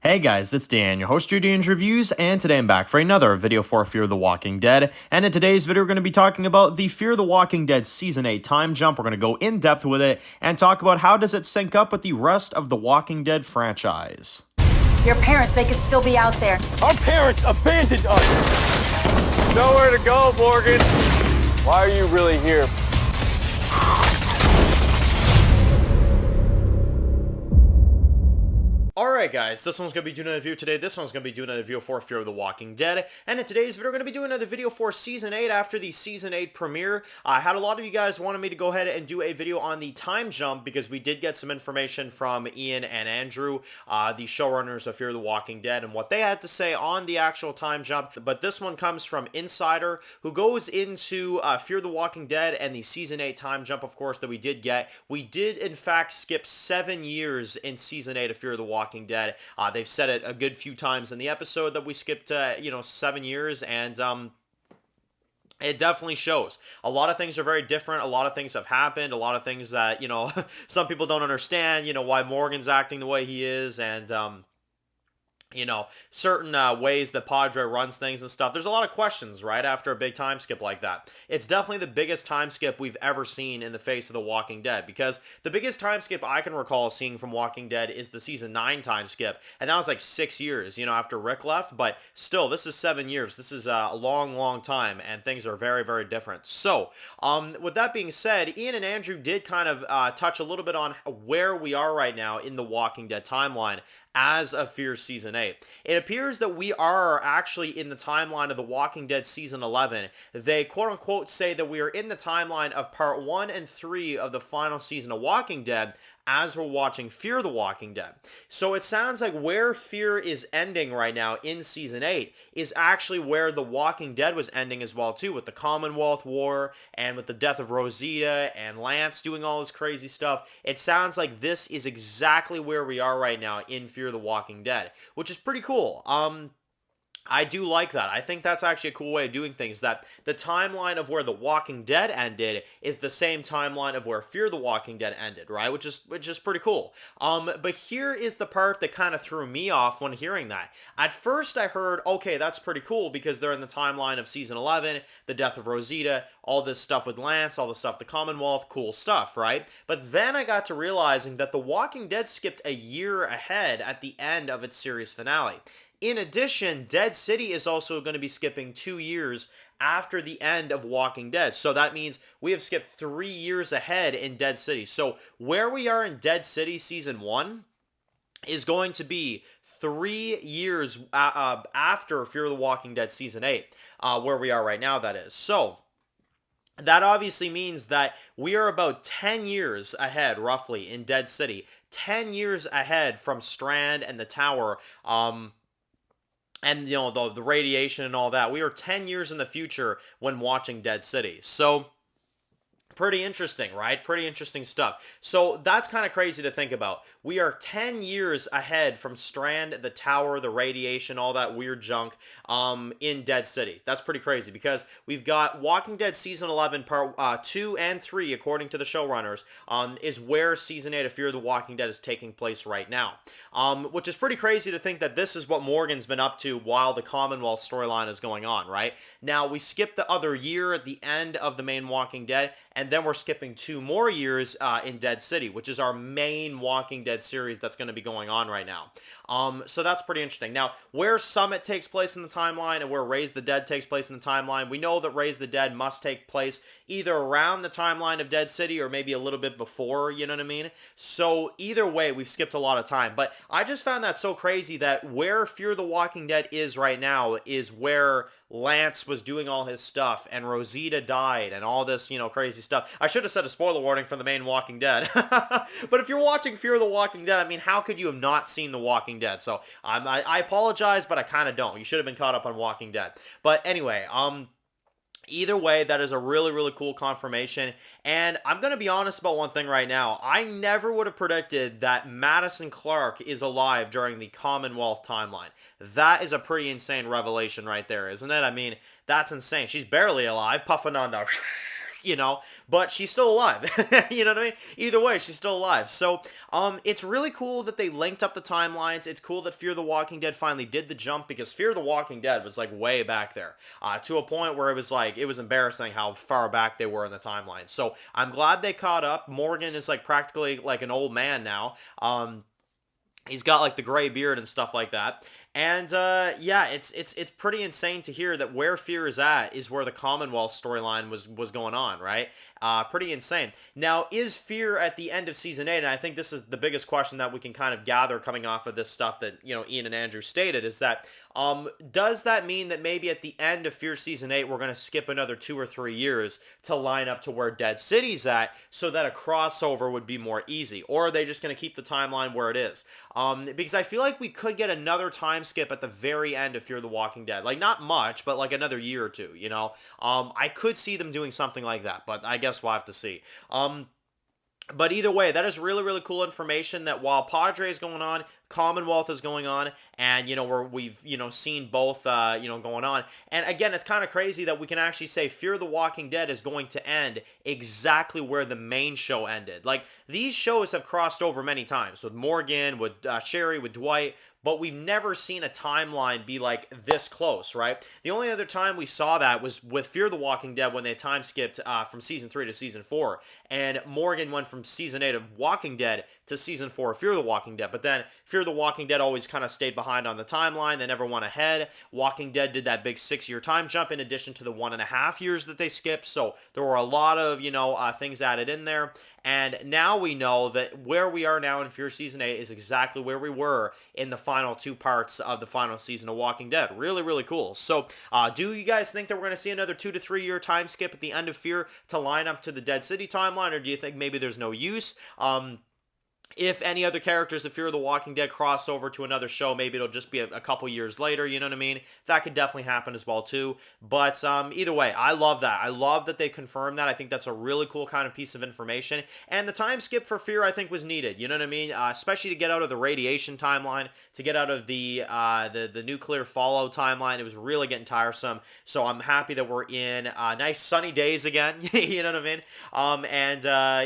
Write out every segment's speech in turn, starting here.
Hey guys, it's Dan, your host of Dan's Reviews, and today I'm back for another video for Fear the Walking Dead. And in today's video, we're going to be talking about the Fear the Walking Dead Season 8 time jump. We're going to go in depth with it and talk about how does it sync up with the rest of the Walking Dead franchise. Your parents, they could still be out there. Our parents abandoned us! Nowhere to go, Morgan! Why are you really here? Alright guys, this one's going to be doing a review today. This one's going to be doing a review for Fear of the Walking Dead. And in today's video, we're going to be doing another video for Season 8 after the Season 8 premiere. I had a lot of you guys wanted me to go ahead and do a video on the time jump because we did get some information from Ian and Andrew, the showrunners of Fear the Walking Dead, and what they had to say on the actual time jump. But this one comes from Insider, who goes into Fear the Walking Dead and the Season 8 time jump, of course, that we did get. We did, in fact, skip 7 years in Season 8 of Fear the Walking Dead. They've said it a good few times in the episode that we skipped, 7 years, and it definitely shows. A lot of things are very different. A lot of things have happened. A lot of things that, some people don't understand, why Morgan's acting the way he is, and, certain ways that Padre runs things and stuff. There's a lot of questions, right, after a big time skip like that. It's definitely the biggest time skip we've ever seen in the face of The Walking Dead, because the biggest time skip I can recall seeing from Walking Dead is the Season 9 time skip, and that was like 6 years, after Rick left, but still, this is 7 years. This is a long, long time, and things are very, very different. So, with that being said, Ian and Andrew did kind of touch a little bit on where we are right now in the Walking Dead timeline as of Fear Season 8. It appears that we are actually in the timeline of The Walking Dead Season 11. They quote-unquote say that we are in the timeline of Part 1 and 3 of the final season of Walking Dead as we're watching Fear the Walking Dead. So it sounds like where Fear is ending right now in Season 8 is actually where The Walking Dead was ending as well too, with the Commonwealth War and with the death of Rosita and Lance doing all this crazy stuff. It sounds like this is exactly where we are right now in Fear the Walking Dead, which is pretty cool. I do like that. I think that's actually a cool way of doing things, that the timeline of where The Walking Dead ended is the same timeline of where Fear the Walking Dead ended, right? Which is pretty cool. But here is the part that kind of threw me off when hearing that. At first I heard, okay, that's pretty cool because they're in the timeline of Season 11, the death of Rosita, all this stuff with Lance, all the stuff with the Commonwealth, cool stuff, right? But then I got to realizing that The Walking Dead skipped a year ahead at the end of its series finale. In addition, Dead City is also going to be skipping 2 years after the end of Walking Dead. So that means we have skipped 3 years ahead in Dead City. So where we are in Dead City Season 1 is going to be 3 years after Fear the Walking Dead Season 8, where we are right now, that is. So that obviously means that we are about 10 years ahead, roughly, in Dead City. 10 years ahead from Strand and the Tower, and the radiation and all that. We are 10 years in the future when watching Dead City. So pretty interesting, right? Pretty interesting stuff. So that's kind of crazy to think about. We are 10 years ahead from Strand, the Tower, the radiation, all that weird junk in Dead City. That's pretty crazy because we've got Walking Dead Season 11, Part 2 and 3, according to the showrunners, is where Season 8 of Fear the Walking Dead is taking place right now. Which is pretty crazy to think that this is what Morgan's been up to while the Commonwealth storyline is going on, right? Now, we skipped the other year at the end of the main Walking Dead, and then we're skipping 2 more years in Dead City, which is our main Walking Dead series that's going to be going on right now. So that's pretty interesting. Now, where Summit takes place in the timeline and where Raise the Dead takes place in the timeline, we know that Raise the Dead must take place either around the timeline of Dead City or maybe a little bit before, you know what I mean? So either way, we've skipped a lot of time. But I just found that so crazy that where Fear the Walking Dead is right now is where Lance was doing all his stuff and Rosita died and all this, crazy stuff. I should have said a spoiler warning for the main Walking Dead. But if you're watching Fear the Walking Dead, I mean, how could you have not seen The Walking Dead? So I apologize, but I kind of don't. You should have been caught up on Walking Dead. But anyway, either way, that is a really, really cool confirmation. And I'm going to be honest about one thing right now. I never would have predicted that Madison Clark is alive during the Commonwealth timeline. That is a pretty insane revelation right there, isn't it? I mean, that's insane. She's barely alive, puffing on the but she's still alive. You know what I mean? Either way, she's still alive. So, it's really cool that they linked up the timelines. It's cool that Fear the Walking Dead finally did the jump, because Fear the Walking Dead was like way back there, to a point where it was embarrassing how far back they were in the timeline. So I'm glad they caught up. Morgan is like practically like an old man now. He's got like the gray beard and stuff like that. And yeah, it's pretty insane to hear that where Fear is at is where the Commonwealth storyline was going on, right? Pretty insane. Now, is Fear at the end of season 8? And I think this is the biggest question that we can kind of gather coming off of this stuff that, Ian and Andrew stated, is that does that mean that maybe at the end of Fear season 8 we're going to skip another 2 or 3 years to line up to where Dead City's at, so that a crossover would be more easy? Or are they just going to keep the timeline where it is? Because I feel like we could get another time skip at the very end of Fear the Walking Dead. Like, not much, but like another year or two, I could see them doing something like that, but I guess we'll have to see. But either way, that is really, really cool information that while Padre is going on, Commonwealth is going on, and we've seen both going on. And again, it's kind of crazy that we can actually say Fear the Walking Dead is going to end exactly where the main show ended. Like, these shows have crossed over many times with Morgan, with Sherry, with Dwight, but we've never seen a timeline be like this close, right? The only other time we saw that was with Fear the Walking Dead, when they time skipped from season 3 to season 4, and Morgan went from season 8 of Walking Dead to season 4 of Fear the Walking Dead. But then Fear the Walking Dead always kind of stayed behind on the timeline. They never went ahead. Walking Dead did that big 6-year time jump in addition to the 1.5 years that they skipped. So there were a lot of, things added in there. And now we know that where we are now in Fear Season 8 is exactly where we were in the final 2 parts of the final season of Walking Dead. Really, really cool. So, do you guys think that we're going to see another 2 to 3 year time skip at the end of Fear to line up to the Dead City timeline, or do you think maybe there's no use? If any other characters of Fear the Walking Dead cross over to another show, maybe it'll just be a couple years later, you know what I mean? That could definitely happen as well, too. But either way, I love that. I love that they confirmed that. I think that's a really cool kind of piece of information. And the time skip for Fear, I think, was needed, you know what I mean? Especially to get out of the radiation timeline, to get out of the nuclear fallout timeline. It was really getting tiresome. So I'm happy that we're in nice sunny days again, you know what I mean?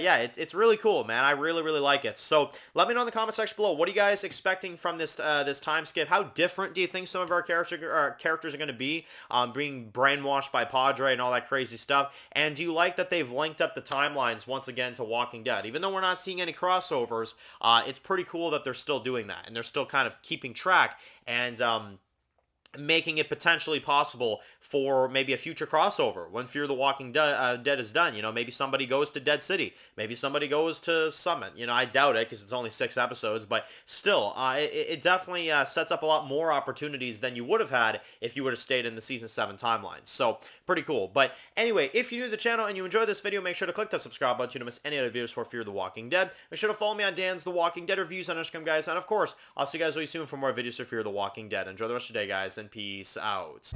Yeah, it's really cool, man. I really, really like it. So let me know in the comment section below, what are you guys expecting from this time skip? How different do you think some of our characters are going to be, being brainwashed by Padre and all that crazy stuff? And do you like that they've linked up the timelines once again to Walking Dead? Even though we're not seeing any crossovers, it's pretty cool that they're still doing that, and they're still kind of keeping track and making it potentially possible for maybe a future crossover when Fear the Walking Dead is done. Maybe somebody goes to Dead City, maybe somebody goes to Summit. I doubt it, because it's only 6 episodes, but still, it definitely sets up a lot more opportunities than you would have had if you would have stayed in the season 7 timeline. So pretty cool. But anyway, if you're new to the channel and you enjoyed this video, make sure to click the subscribe button to don't miss any other videos for Fear the Walking Dead. Make sure to follow me on Dan's The Walking Dead reviews on Instagram, guys, and of course, I'll see you guys really soon for more videos for Fear the Walking Dead. Enjoy the rest of your day, guys, and peace out.